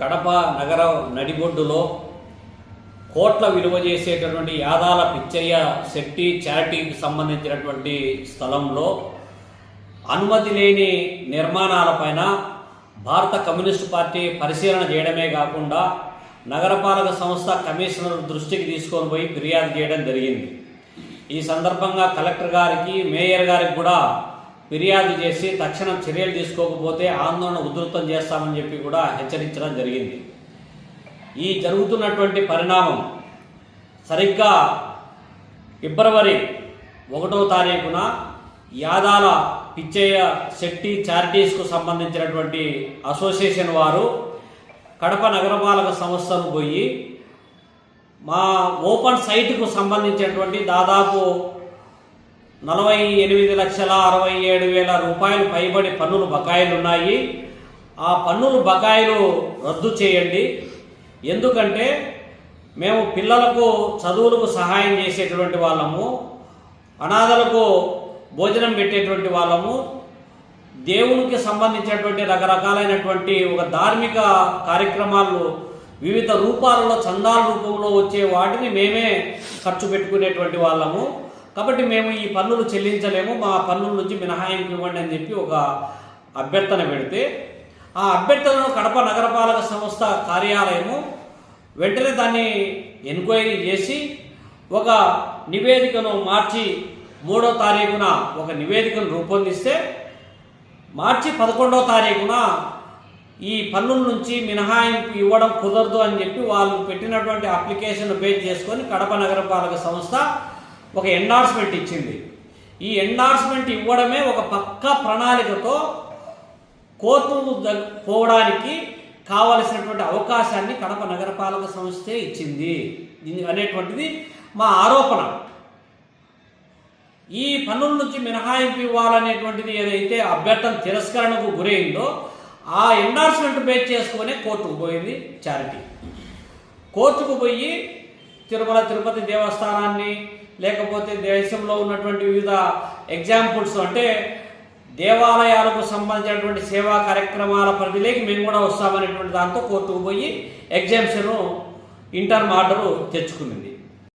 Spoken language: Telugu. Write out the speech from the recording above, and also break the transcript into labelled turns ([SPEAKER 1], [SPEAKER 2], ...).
[SPEAKER 1] కడప నగర నడిబొడ్డులో కోట్ల విలువ చేసేటటువంటి యాదాల పిచ్చయ్య శెట్టి చారిటీకి సంబంధించినటువంటి స్థలంలో అనుమతి లేని నిర్మాణాలపైన భారత కమ్యూనిస్టు పార్టీ పరిశీలన చేయడమే కాకుండా నగరపాలక సంస్థ కమిషనర్ దృష్టికి తీసుకొని పోయి ఫిర్యాదు చేయడం జరిగింది. ఈ సందర్భంగా కలెక్టర్ గారికి, మేయర్ గారికి కూడా ఫిర్యాదు చేసి తక్షణం చర్యలు తీసుకోకపోతే ఆందోళన ఉధృతం చేస్తామని చెప్పి కూడా హెచ్చరించడం జరిగింది. ఈ జరుగుతున్నటువంటి పరిణామం సరిగ్గా ఫిబ్రవరి 1వ తారీఖున యాదాల పిచ్చయ్య శెట్టి చారిటీస్కు సంబంధించినటువంటి అసోసియేషన్ వారు కడప నగరపాలక సంస్థను పోయి మా ఓపెన్ సైట్కు సంబంధించినటువంటి దాదాపు 48,67,000 రూపాయలు పైబడి పన్నులు బకాయిలు ఉన్నాయి. ఆ పన్నులు బకాయిలు రద్దు చేయండి. ఎందుకంటే మేము పిల్లలకు చదువులకు సహాయం చేసేటువంటి వాళ్ళము, అనాథలకు భోజనం పెట్టేటువంటి వాళ్ళము, దేవునికి సంబంధించినటువంటి రకరకాలైనటువంటి ఒక ధార్మిక కార్యక్రమాలు వివిధ రూపాలలో చందాల రూపంలో వచ్చే వాటిని మేమే ఖర్చు పెట్టుకునేటువంటి వాళ్ళము. కాబట్టి మేము ఈ పన్నులు చెల్లించలేము, మా పన్నుల నుంచి మినహాయింపు ఇవ్వండి అని చెప్పి ఒక అభ్యర్థన పెడితే ఆ అభ్యర్థనను కడప నగరపాలక సంస్థ కార్యాలయము వెంటనే దాన్ని ఎంక్వైరీ చేసి ఒక నివేదికను మార్చి 3వ తారీఖున ఒక నివేదికను రూపొందిస్తే మార్చి 11వ తారీఖున ఈ పన్నుల నుంచి మినహాయింపు ఇవ్వడం కుదరదు అని చెప్పి వాళ్ళు పెట్టినటువంటి అప్లికేషన్ బేస్ చేసుకొని కడప నగరపాలక సంస్థ ఒక ఎండార్స్మెంట్ ఇచ్చింది. ఈ ఎండార్స్మెంట్ ఇవ్వడమే ఒక పక్కా ప్రణాళికతో కోర్టుకు పోవడానికి కావలసినటువంటి అవకాశాన్ని కడప నగరపాలక సంస్థే ఇచ్చింది అనేటువంటిది మా ఆరోపణ. ఈ పన్నుల నుంచి మినహాయింపు ఇవ్వాలనేటువంటిది ఏదైతే అభ్యర్థన తిరస్కరణకు గురైందో ఆ ఎండార్స్మెంట్ బేస్ చేసుకునే కోర్టుకు పోయింది చారిటీ. కోర్టుకు పోయి తిరుమల తిరుపతి దేవస్థానాన్ని, లేకపోతే దేశంలో ఉన్నటువంటి వివిధ ఎగ్జాంపుల్స్ అంటే దేవాలయాలకు సంబంధించినటువంటి సేవా కార్యక్రమాల పరిధిలోకి మేము కూడా వస్తామనేటువంటి దాంతో కోర్టుకు పోయి ఎగ్జామ్షన్ ఇంటర్మ్ ఆర్డరు తెచ్చుకునింది.